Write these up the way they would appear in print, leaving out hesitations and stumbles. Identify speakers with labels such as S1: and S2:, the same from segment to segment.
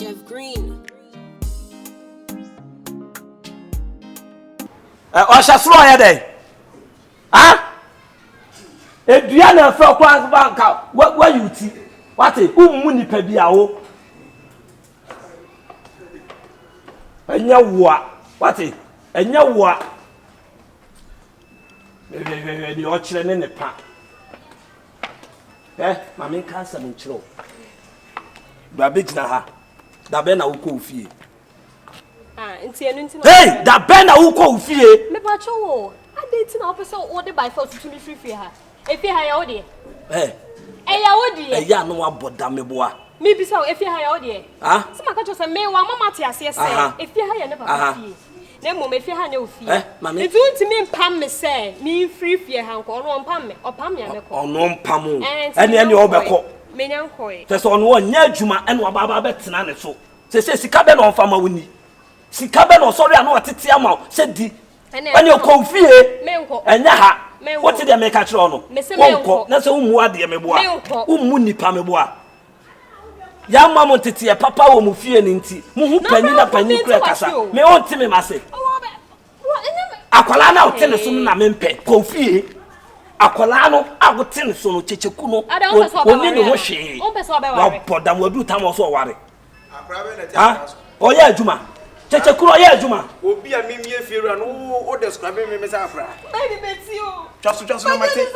S1: Green.
S2: Shasro ya dey. Ah? Edua na fa kwa banka. What you ti? What e ummu nipa bia wo. Enya wo a. What e? Enya wo a. Di o kire ne pa. Mami kan sam nchiro. Ba be gina ha. Da be na wo ko fie. Hey, da be na wo ko fie.
S3: Me pa cho. Ade ti na opese wo de by force to me free ha. Efi ha ya wo de. Ya wo de.
S2: Ya no aboda me boa.
S3: Me bi sa efi ha ya wo de.
S2: Ah?
S3: Se maka cho se me wa mama te ase se. Efi ha ya ne papa fie. Na mo me fi ha ne ofie.
S2: Mami.
S3: Etu ntimi mpam me se me free fie ha nko no mpam me. Opam ya me ko.
S2: Ono mpam o. Ene obekọ.
S3: Me nyankoi.
S2: Te so ono nya adwuma ene obaba betena ne so. Se sika be na onfama woni. Sika be na sorry ana otete ama se di. Ene ko fie.
S3: Me nko.
S2: Enya ha. What did make a trono? Wonko. Na se umu ade me boa. Umu nipa me boa. Ya mama tete papa wo mu fie ni nti. Mu hu pani na pani kura kasa. Me on ti me mase. Akwala na o tene so na me mpe. Ko fie. Akwala no agote ne so no Kyekyeku no. Oni ne ho hwe.
S3: On pese oba ware.
S2: Wa podam wadu tam so ware. Akra be na ti aso. Oya adwuma. Kyekyeku oya adwuma.
S4: Obi a memie fiera no o describe me sa afra.
S3: Baby beti o.
S4: Twaso no mate.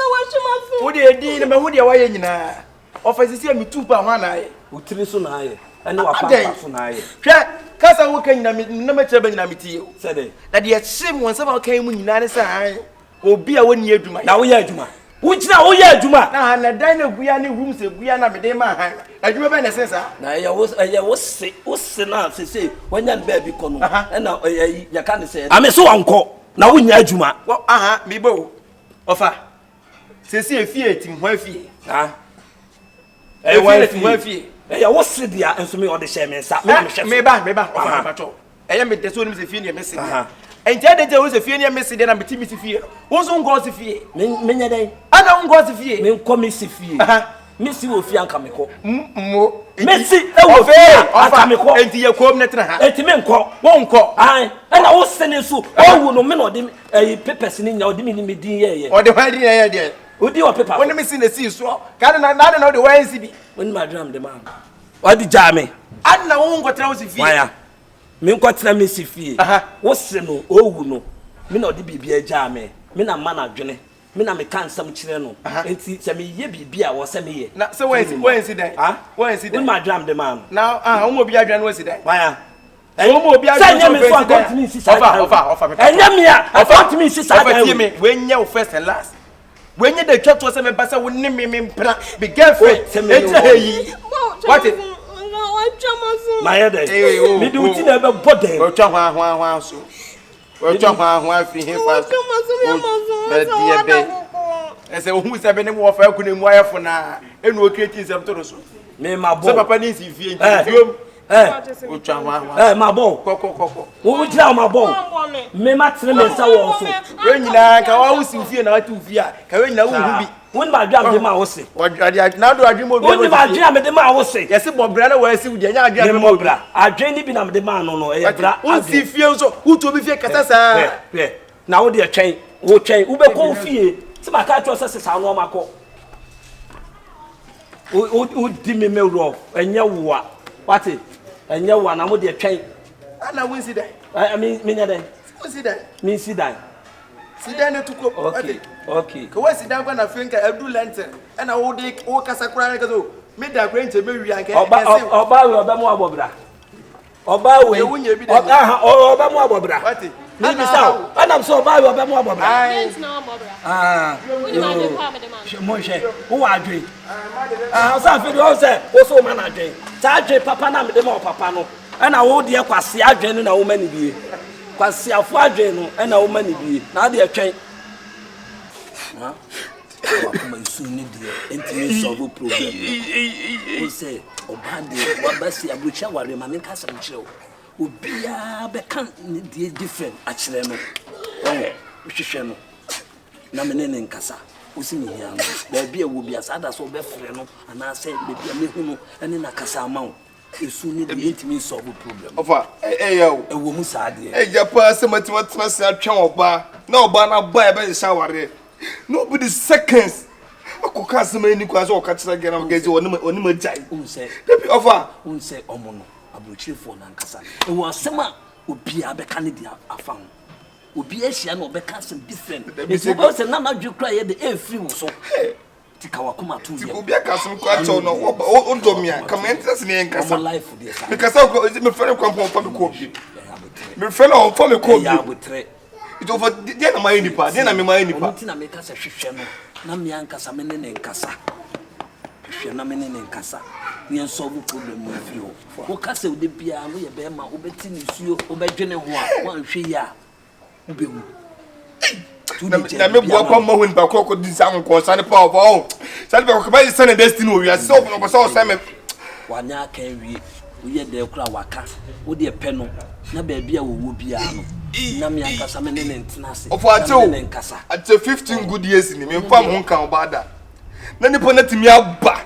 S4: Wo de edi na me hu de waye nyina. Office me tupa ho na aye.
S2: Utiri so na aye. Ene wa papa so na aye.
S4: Hwe kasa wo kan na me kire ba nyina metie o.
S2: Se de.
S4: Na de yechim won se ba kan mu nyina ne sa aye. Obi a woni adwuma.
S2: Na wo ye adwuma. Wo gina wo ye adwuma.
S4: Na dan na buya ne room se buya na me de ma han. Adwuma ba na sensa.
S2: Na ye wo se na se wanya ba bi ko no. Na ya ka ne se. Ame so wanko. Na wo nya adwuma.
S4: Me bo. Ofa. Se efie tim ho afie.
S2: Efie. Ya wo se dia enso me ode share me nsa.
S4: Me ba. Ofa ba cho. Eya me deso ni se fie ne me se. Enti de wo se fie ne me se de na me ti mi se fie. Wo so ngo se fie.
S2: Me nya dai.
S4: Ana ngo se fie.
S2: Me nko me se fie. Me si wo fie anka me ko.
S4: Mo.
S2: Me si e wo fie anka me ko.
S4: Enti ye kom ne tena ha.
S2: Enti me nko.
S4: Wo nko.
S2: Ai. Na wo se ne so. O wu no me no de papers ni nya o de me ni me din ye.
S4: O de hwan din ye de.
S2: Odi wa paper.
S4: Woni me si na si so. Ka na de wan si bi.
S2: Woni ma drum de man. Odi jame.
S4: Ana wo nko tena wo si fie.
S2: Waya. Me nko tena me si fie. Wo se no o wu no. Me na odi bibia jame. Me na man adwene. Me na me kan sam kire no. Enti se me ye bibia wo se me ye.
S4: Na se wan si dan. Wan si dan.
S2: Woni ma drum de man.
S4: Na wo mo bi adwan wan si dan.
S2: Waya.
S4: So mo bi adwan
S2: so me so account me si sa.
S4: Ofa me.
S2: Enya me a account me si sa.
S4: Ofa me we nya wo first and last. When you the church was me basa wo ni me mpra be girlfriend hey what it
S2: my head me do ti na be boden
S4: o twa hwan so o twa hwan fi hin fa be die be ese o hu se be ne mo fa ku ne mu ayefo na enu o create sem to so
S2: me ma bo
S4: se papa ni si fie ntiom o twa hwan
S2: ma bo
S4: koko
S2: wo jira ma bo me ma tire me sa wo so
S4: we nyina ka wa usi fie na atu fie a ka we nyina wo hu bi
S2: won ma dwa me ma wo se
S4: na do adwe mo bi
S2: won ma dwa me de ma wo se
S4: yesi bobra na wa si wudi anya adwe
S2: me bobra adwe ni bi na me de ma no e bra
S4: usi fie so uto bi fie kasa sa
S2: na wo de twen wo be fie ti ma ka twa se sa no ma ko o di me ro enye wo a what enye wo na mo de twen
S4: ana won si dan
S2: me nya den
S4: won si dan
S2: me si dan
S4: Sidan etuko.
S2: Okay.
S4: Ko we sidan kwa na fenka edu lenten. E na wo de wo kasa kura na kazo. Me da kura nche me wi anke.
S2: Oba we oba mu abobra. Oba we. Oba mu abobra.
S4: What?
S2: Ni bi saw. Anam so oba we oba mu abobra.
S3: Yes na abobra. We ma de pa me de man.
S2: Mo hye. Wo adwe. Sa fe do say wo so ma na adwe. Sa adwe papa na me de ma papa no. E na wo de kwase adwe na wo ma ni bie. Kwasi afo adwe no e na wo ma ni bie na de atwen ha wa kuma isu ni de enti solve problem o say obande wa basi abucha ware ma nka sam kire o obia be kan ni de different a kire no hwehwe no na me ne nkasa o si ni hia no ba bia wo bia sada so be frɛ no ana say be bia me hu no ene na kasa ma wo Esu ni the intimi solve problem.
S4: Ofa, yo.
S2: Ewo mu saade.
S4: Japa se matima se atwa oba. Na oba na ba e be shaware. Nobody seconds. Akoka se mani kwa so okatira gena gaji oni majai.
S2: Unse.
S4: Debi ofa.
S2: Unse omono. Abrochirefo na nkasa. Ewo asema obi abeka ne dia afan. Obi ehia na obeka some different. Ebi go say na na dwekra ye de e free wo so. Tika wakoma tu ye.
S4: Obi aka some kwa cho no odomia. Come interest ne nkasa.
S2: Life for this.
S4: Because me friend kwa for me ko bi. Me friend on for me ko bi.
S2: Ya botre.
S4: It over dey na my nipa. Dey na me my nipa.
S2: Nti na me ka se hwehwe no. Na me ankasa me ne nkasa. Hwehwe na me ne nkasa. Yen solve problem mo fi ho. Wo ka se wo de bia no ye be ma wo beti ni suo, wo be dwene ho a, wan hwe ya. Wo be wu.
S4: Na me bo kwa mo hun ba ko di sa nko sa ne pa o. Sa ne ba ko ba sa ne destiny o wi so no so sa me
S2: wanya kan wi wo ye de kura waka wo de pe no na ba bia wo bia no na me ankasa me ne ntina se
S4: ofo at 15 good years ni me fam ho kan obada na nipo na timi aba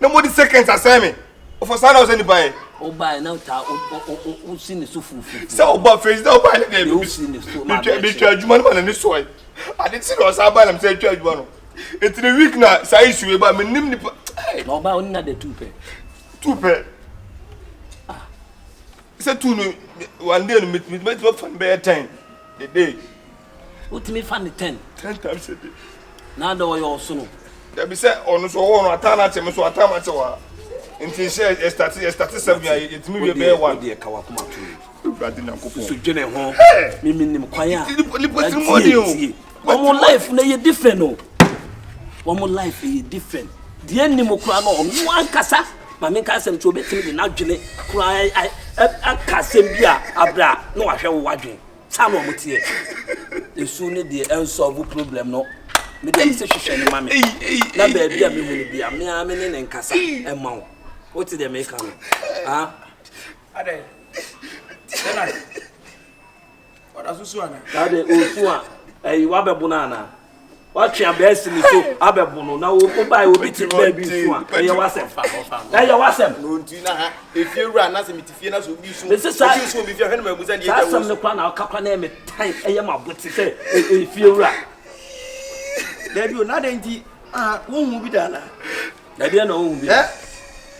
S4: na mo di seconds asemi ofo sa na o se ni bai
S2: o bai na ta o si ni so fufu
S4: sa o ba face da o bai na
S2: o si ni so
S4: ma be twa adwuma no na ni so ai ade ti no sa bai na me se twa adwuma no enti the week na sa issue e ba me nim ni
S2: no ba oni na de
S4: tupe say two no one day no meet fan be 10 a day
S2: what me fan 10
S4: times a day
S2: na da wo yo so no
S4: there be say ono so wo no atana che me so atama che wa nti say start 7 ya it me be 1
S2: dey ka wakoma to
S4: bradi na kopo
S2: so dwene ho me nim kwan a
S4: lipotin money o
S2: one life na ye different no one life is different the enemy kura no no ankasa ma me ka asem to obetimi de na dwene kura ai akasem bia abra no ahwe wo wadwen sa no motie esu ne de unsolve problem no me dem se hwehwe ne mame na ba bia me hu ne bia me ne nkasa e ma wo what dey make am ah
S4: ade tena ora susu ana
S2: ade osu a wa bebuna na what you be asking so abebono na wo buy obi ti baby so a e wasem na ya wasem
S4: no nti na ha efiewura na se mitifie na so obi so
S2: obi
S4: so obi fie hwe na mabuza ne
S2: ya wasem ne kwa na akakwa na me time e ma boti se efiewura
S4: dabi o na de nti wo hu bi da na
S2: dabi na wo hu bi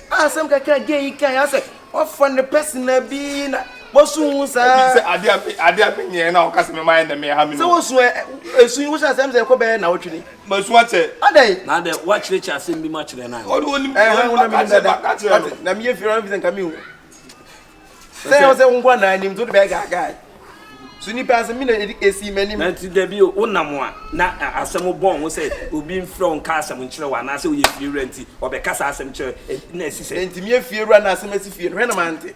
S4: asem kaka gay kan ya se ofo ne personal bi na bosu sa ade amenye na o kase me mind me ha me so wosu esu wo sha sem se ko be na wotwini masu ate ade
S2: na de watch le cha sem bi ma kire na
S4: o do ni na me yefira no nka me hu se o se ngwa na anim to de be gaga suni pass me na esi manim
S2: na ti da bi o namwa na asem bon wo se obi mfro nka asem nkire wa na se o ye fiewura nti o be kasa asem kire na esi se
S4: nti me yefiewura na asem esi fie no hwe na mante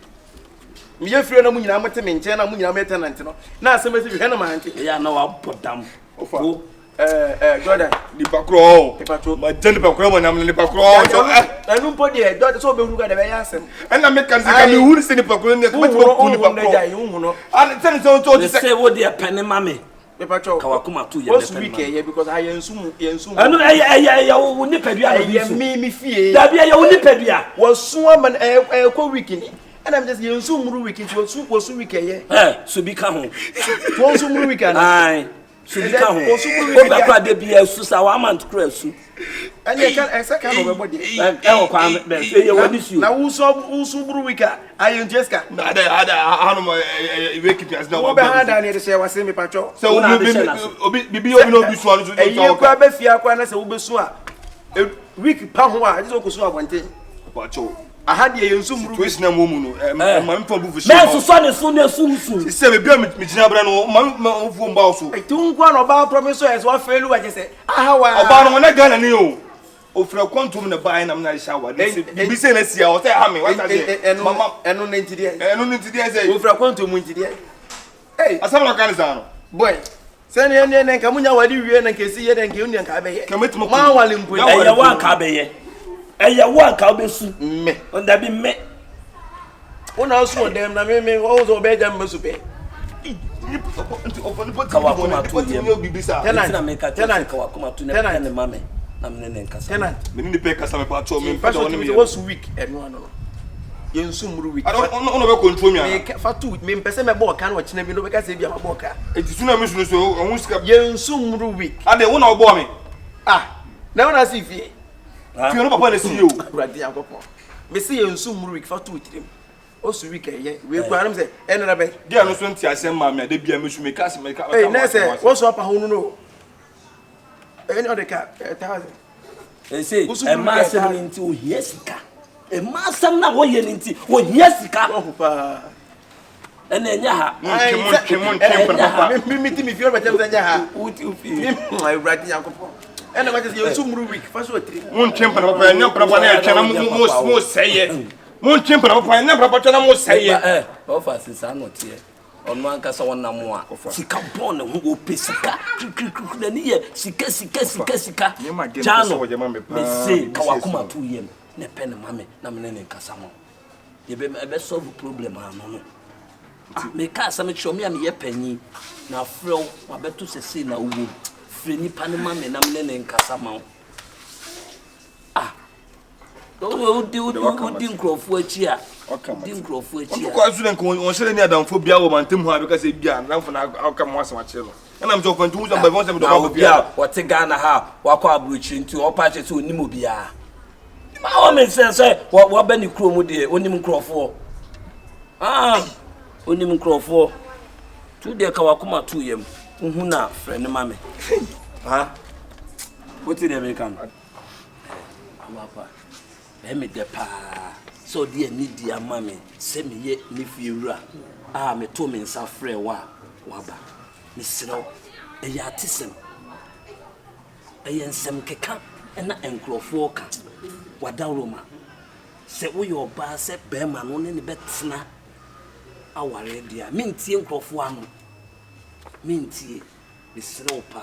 S4: me yefire na munyina mate me nche na munyina me tenant no na asem esi hwe na mante
S2: ya na wa podam
S4: ofa Jordan nipa kro ma jeni pa kro mo na nipa kro so enu mpo de Jordan so be huru ga de be yasem na me kan se ka me huru se nipa kro ne ko ko nipa kro an tell so to
S2: say wo de pen mame
S4: nipa kro
S2: ka wakoma to ye
S4: pen week ye because I yensu
S2: anu ya wo nipa dua no bi so
S4: me fie
S2: da bia ya wo nipa dua
S4: wo so ama ko week ni ana me just yensu muru week nti wo so week ye
S2: so bi ka ho
S4: wo so muru week ana
S2: ai so bi ka ho o ba kwa de bia su sa wa man to kra su
S4: ani kan exaka no be body
S2: wo kwa be say ye wani su
S4: na wo so muru week ayen jeska ada hanu mo Wkhkyd as na
S1: wo be hada ne de se wase me pacho
S4: so obi bibi obi no bi su anu so
S1: e kwa be fia kwa na se wo be su a week pa ho a je so ko su abonten
S4: pacho
S1: ahade ye nsu muru
S4: twist na momu no ma me fa bu fushi
S2: me so so ne so ne su
S4: se be bia me gina bra no ma ofu mba so
S1: tu nkwa no ba promise so yes wa felu wa je se aha wa
S4: oba no na Ghana ni o ofra kwantum na ba na na shawa bi se na sia o say ha me what say mama
S1: enu ne ntide
S4: say
S1: ofra kwantum ntide
S4: asam na kan za no
S1: boy se ne nka munya wadi wie na nka si ye na nka unu nka be ye
S4: kametu
S1: ma wale mpo
S2: ya wa nka be ye eya wa nka obesu
S1: me
S2: onda bi me
S1: ona osu dem na me o zo be jam mesu be
S2: ka wa kuma tu ye
S1: tena
S2: na me ka tena ka wa kuma tu ne mame na me ne nkasa
S1: tenant
S4: me ni pe kasa me pa cho me
S1: pa so me was week eno no yensumru week
S4: I don't be control me
S1: me fa tu me pese me bo ka na china bi no be ka se bia ma bo ka
S4: enti suna me sunu so ohun sika
S1: yensumru week
S4: ade wo na obo me
S1: na wona si fie
S4: fie no papa na si o
S1: radi akoko me se yensumru week fa tu tirim o su week ye we kwa na me se eno na be
S4: dia no so nti asem ma me ade bia me su me ka se me ka
S1: na se wo so apa ho no any other car 1000
S2: say e ma asem ni nti o hia sika e ma asem na wo ye ni nti o hia sika
S1: pa
S2: ena enya ha
S4: papa
S1: me ti mi fio be tem enya ha
S2: uti ufi
S1: my radi akoko ena ma se yensumru week fa so tiri
S4: mon tempa na papa nya papa na etwa na mo seye mon tempa na papa nya papa twa na mo seye
S2: o fa sisa no tie onu anka so wona mo a sika bon ne ho opesika na ni ye sika jano me se ka wakoma tu yem ne pen mame na me ne nkasa mo ye be solve problem ano no me ka sa me show me am ye panyi na frel ma beto sese na uwo freni pane mame na me ne nkasa mo Udi nkrofo achi a. Udi nkrofo achi a.
S4: Ko azu nko won sele ni adamfo bia wo mantem ho abeka se bia namfo na aka mo asem ache no. Na me so kwantu mu so ba won se me do ba bia.
S2: Wote Ghana ha wakọ aburuchi nti opa che se onimo bia. Ma o me se wo ba ni kuro mu de onim nkrofo. Onim nkrofo. Tu de ka wakoma tu yem. Hu na frene mame. Wote de me kan. Papa. Me de pa so de ni dia mame se me ye ni fiewura me to me nsa frɛ wa ba me sero e ya tisem e ye nsem keka na enkrofo ka wadawroma se wo yo ba se be ma no ne betena aware dia mentie enkrofo ano mentie me sero pa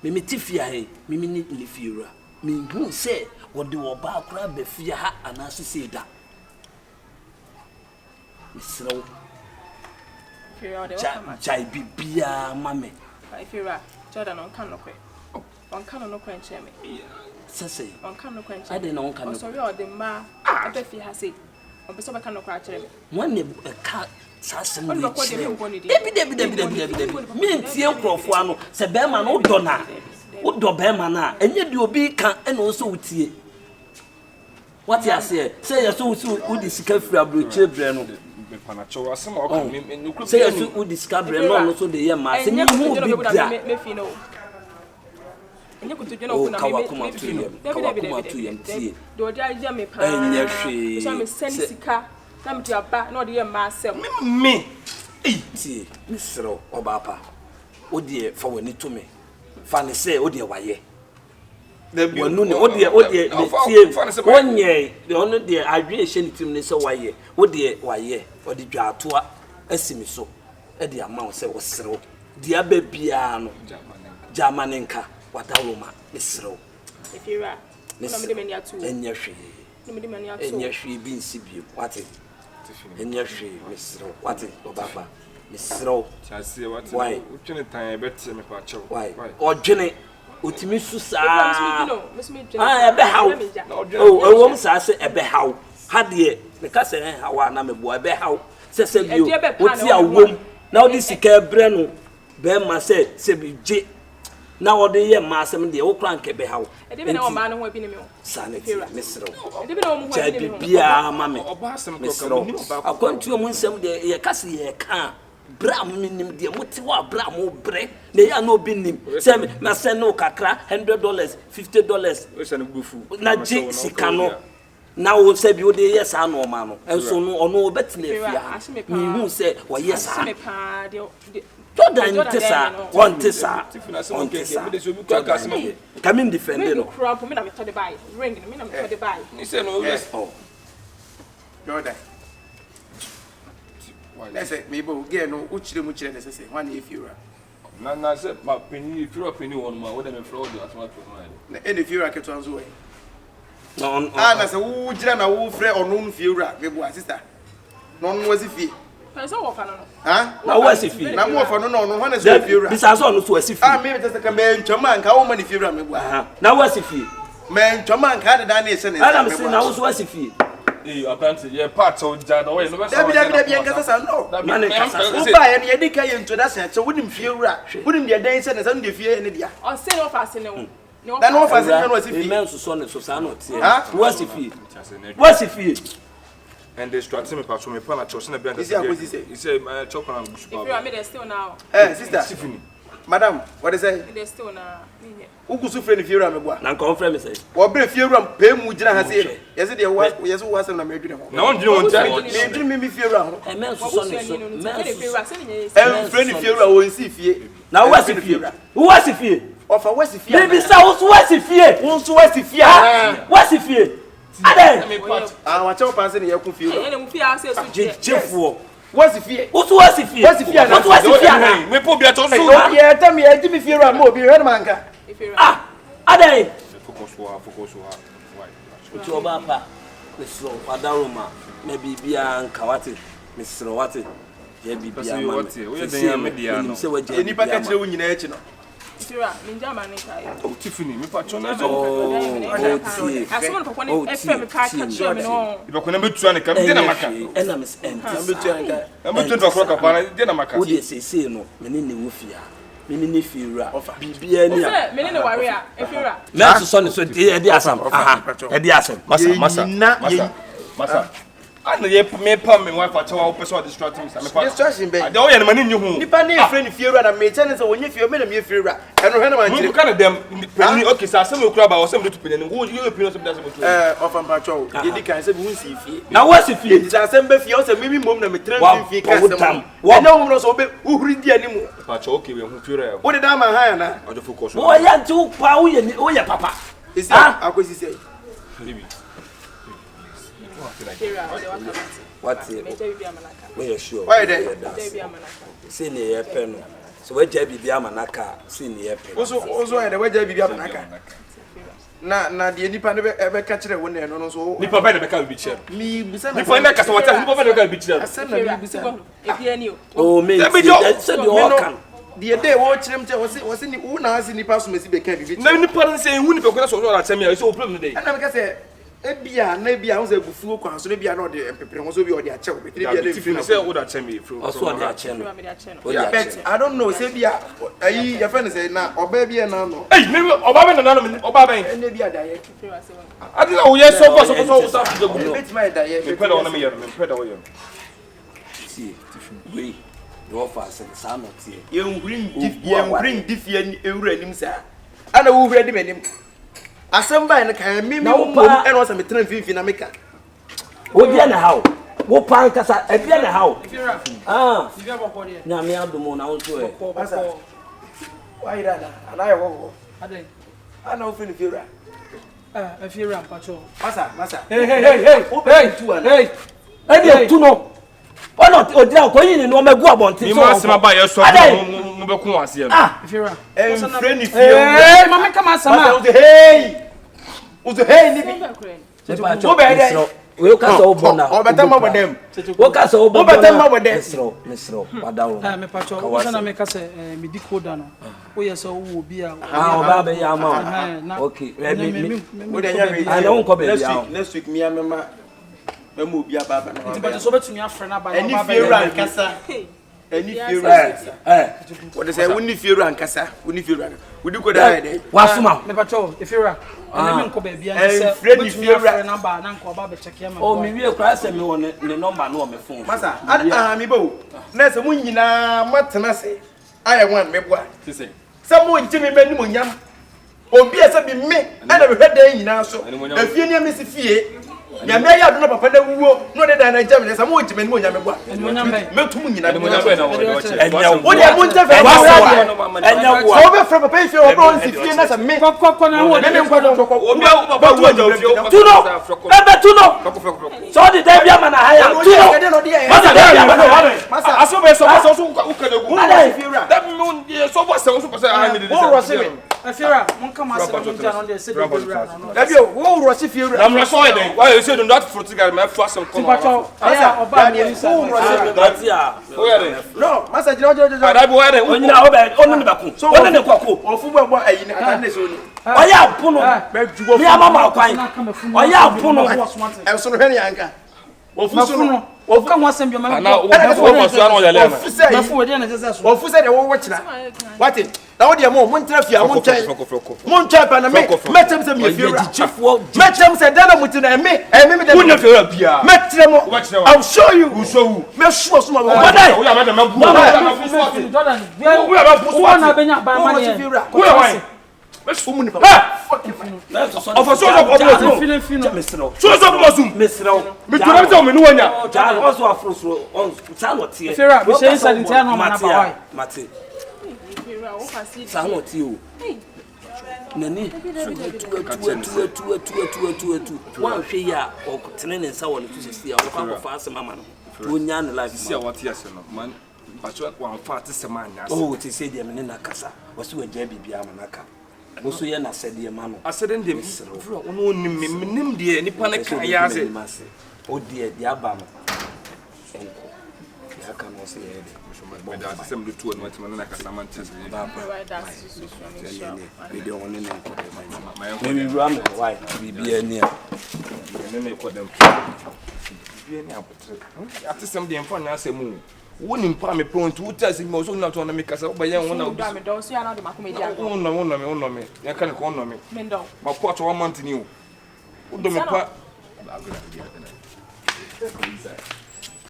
S2: me metifia he me ni fiewura me hu se wodi wo ba akra be fia ha anaso seda misro chai bibia mame
S5: ifira Jordan on kan no kwe on kan no kwe nche me
S2: sese
S5: on kan no kwe nche
S2: ade na on kan no
S5: so we odi ma abe fia ha se on be so be kan no kra kire me
S2: won ne ka sasem ni ebi me ntie nkrofo ano se be ma no do na wo do be ma na enye de obi kan ena o so wutie what you say you so who discover free abroche bre no
S4: me pana cho asem o kan me nukru
S2: say you so who discover no so de ye ma se me hu bi da
S5: me fi no enye kutu dwena
S2: o
S5: ku na
S2: me tu yem tie
S5: do odi aja me pa
S2: enye hwe
S5: so me send sika na me aba na odi ye ma asem
S4: me
S2: tie misro obapa odi fa wani to me fa ne say odi waye wonu ne odi tie wonye de onu de adwe ehye ne tim ne se waye odi waye odi dwaatoa asimi so e de ama wo se wo serew de aba bia no jamanenka wadawoma mesrew
S5: efira na me de mani atu
S2: enye hwe
S5: na me de mani atu
S2: enye hwe bi nsibie wate enye hwe mesrew wate obaba mesrew
S4: chase wate utwene tan ebete me pa chew
S2: why odwene otimi su sa
S5: ebe
S2: hawo ewom sa se ebe hawo hade me ka se hawa na me bo ebe hawo se bio oti awom na odi sika bre no be ma se bi je na odi ye ma asem de wo kran ke be hawo
S5: ede be na o ma no ho bi ne me o
S2: sanity mesro
S5: ede be na o mu ho bi ne me
S2: bia ma me
S4: oba asem ko
S2: ka akwantu mu nsem de ye ka se ye ka bra minim de moti wa bra mo bre na ya no bi nim se me se no kakra $100 $50
S4: we se no bufu
S2: na je sika no na wo se bi wo de yes ano ma no enso no ono obetna afia mi hu se wo yes a Jordan tesa one tesa on tesa come in defend no
S5: crop me na me to the buy ring me na me to the buy
S4: ni se no yes
S1: Jordan let's say maybe we get no uchire mu chire say one if you are
S4: na say ma penny if you are penny one ma wo dem fraud atoma to
S1: na if you are keto anzo we
S2: no
S1: na say wo jira na wo frɛ ɔno no fiewura me bo sister no no wasi fie
S2: Na what's if you?
S1: Na mo fa no no ho na so fiewura.
S2: This is all no so if.
S1: Ah me just ka me ntwama nka wo ma ni fiewura me bua.
S2: Na what's if you?
S1: Me ntwama nka de da na ese ne.
S2: Adam say na wo so what's if you?
S4: Eh apparently yeah part of that way no be so.
S1: Dabi nka sa no.
S2: Man nka sa.
S1: Wo ba ye ne ye di ka ye introduction so wonim fiewura. Wonim de dan se ne sa no de fie ne dia.
S5: O say no fa se ne wo.
S1: Dan wo fa se ne no wasi fie.
S2: Men so ne so sa no tie.
S1: What's
S2: if you? What's if you?
S4: And they strategy me patrol me plan chosen be
S1: He say
S4: chop on
S5: if you are me there still now.
S1: Sister Madam, what is it?
S5: They still now.
S1: Ugu su friend fiewura me bua.
S2: Na confirm me say.
S1: Wo bre fiewura pe mu gina ha se. Yesi de wo yesi wo asem na me dwene ho.
S4: Na on dwene won time.
S1: Me dwene me fiewura ho.
S2: Men so ne so.
S1: Men friend fiewura wo nsi fie.
S2: Na what's if you? Who was if you?
S1: Ofa wasi fie.
S2: Baby sa what's if you?
S1: Wo so wasi fie.
S2: What's if you? Ade.
S1: Wa che opa se ne yakun fiewura.
S5: Ene mu fie ase so je.
S2: Jefo.
S1: Wasi fie.
S2: What's if you?
S1: Wasi fie na.
S2: What's if you?
S4: Me po bia to so.
S1: O ye ta me e mi fiewura mo bi hwe man ka.
S2: Ah. Ade.
S4: Focus. Why?
S2: Uti oba pa. Mesro fadaroma. Me bibia nka wate. Mesro wate. Je bibia ma.
S4: We dey yan media no.
S1: E nipa ka kire wo nyina echi no.
S5: Sira, ninja man kai.
S4: Oh Tiffany, me patrol na
S5: asomon papa ne FM ka ka me no.
S4: Ibe ko na betu an ka me na maka.
S2: Ena mes ent.
S1: Betu an ka.
S4: Na betu do afro ka pa na de na maka.
S2: Wo de sese no, me ne wo fia. Me ne fiewura. Bibia ni a.
S5: Me ne ware a, efiewura.
S2: Men so ne so e di asam. Aha. E di asam.
S4: Masa. Ana ye me pa me wife a chewa wo person distracting me.
S1: Distraction be.
S4: Ade wo ye na mani nyi hu.
S1: Nipa na friend fiewura na me chane se wonye fiewura me na me fiewura. Eno hwe na man
S4: Mu
S1: kire.
S4: ka na dem pani okay sa asem okura ba wo sem do tupene wo you opinion sem da sem to.
S1: Ofa mpacho. Ye di kan se bi hunsi fie.
S2: Na wo si fie.
S1: Di asem be fie o se mimi mom na me tran fie ka sem. Ena wo no so be uhuri di animu.
S4: Pacho okay we hu fiewura.
S1: Wo de da man ha na.
S4: Ojo focus.
S2: Wo ya nti wo pa wo ye papa.
S1: Isi akosi sei.
S4: Libi.
S2: What we are sure.
S1: Why there?
S2: See near pen. So where Jabby be amanaka, see near pen.
S1: Also, I never Jabby Amanaka. Na the nipa ever catch the one and also.
S4: Nipa be ka be chair.
S1: Me beside
S4: me find that case what nipa be ka be chair.
S5: If you knew.
S2: Oh, me. Said you all can.
S1: The day watch them was in the una as nipa so mesi be ka be.
S4: Na nipa say hu nipa ko so na tell me so problem dey.
S1: And I say ebia na ebia ho se gufuo kwan so ebia na ode empepere ho so bi ode ache wo betire bia
S4: dey say wo da che me from
S2: also ode ache no
S1: I don't know say bia ayi ya friend say na oba bia na no
S4: eh me oba be na no oba be
S1: ene bia da ye
S4: adi na wo ye so so go
S1: bet my da ye
S4: me peda wona me yer me peda wo yer
S2: see we you offer say sa no tie
S1: ye nhuri ndifie ewura nim sa ana wo hura di menim asamba ene kan mimi wo ene o se me tran finfin na meka
S2: wo bia na hawo wo pan kasa e bia na hawo bia boko de na me adumo na wo so e
S1: asa wa ira na ana ye wo adai ana wo fin fiura fiura pacho masa hey tu ana
S2: hey e tu no ono odira ko yin ni no megu abonti
S4: so mi ma sema ba ye so mo be kun ase
S1: fiura friend fiura
S5: hey mama kama sama
S1: uzo hey ni bi
S2: wo be dey we kasa wo bona
S1: o beta ma bodem
S2: wo kasa wo bona
S1: beta ma bodem
S2: mesro wadawo
S6: me pacho wo na me kasa me di koda no wo yeso wo bi a
S2: o ba be ya ma okay
S1: wo dey nya we
S2: ana won ko be ya
S1: next week me amema memo bi ababa na
S6: ti pacho so betumi afre na ba
S1: na ba fiura nkasa eni fiura what they say woni fiura nkasa woni fiura wodi ko da dey
S2: wasuma
S6: me pacho fiura ene me nko ba bia
S1: nse betumi fiura
S6: na ba na nko ba be check ya ma
S2: o mi wie kra se me won ne number no me phone
S1: masa mi bo na se mu nyina matena se aye wan me boa
S4: se
S1: mo ntimi mani mo nyam obi ese bi me ana be hweda nyina so afie ni amesi fie nyame ya do na papa na wuo no de da na jam ne se mo ntimi mo nyame boa metum nyina mo nyame na wo de mo nte fe enya wo so be fra papa fie o bro nsi fie na se me
S6: kokko na wo
S1: me nko do
S4: obi papa wo ja ofie
S2: tuno ebe tuno so de da bia ma na haya tuno masa da bia ma na
S1: masa
S4: aso be so ukadegu
S1: ada fiura
S4: that me so bo se so pese ah me de
S1: wo ro se me
S6: Afira, mon come as on the city.
S1: Have you who was if you
S4: I'm not sorry then. Why you say do not fruit guy my first and come.
S1: No, Master Jojo.
S4: I boy then.
S2: When you are back, only the cook. So when the cook,
S1: or football and this only.
S2: I have Puno. We are Mamma Quine. I have Puno.
S1: I was so very younger.
S6: Well, come once and your man.
S4: Now, what
S1: said they won't watch that? What it? Now, dear Mom, Montrafia, Montrap, and I met them some of you. Met them said, Dana with me, and maybe they wouldn't have met them. I'll show you who so much small. What I
S2: Nani, one share or tenant and so on to see our fast mamma. One life, see what yes, man. But one fat is a man. Oh, to say the Menina Casa was to a Jabby Biamanaka. Also, Yana said the man. I said, in them, name dear, any panic. Oh, dear, the Abama. I cannot say it. I send the two and what man like a salmon test. They don't want to maybe run why we be near. Then they put them. After somebody in front, I say, Moon. One in Palmy Point, who tells him also not on the make us up by young one of them. Don't see another Macumia. Oh, no, me. I can't call me. Mendo. My quarter 1 month new. Who don't make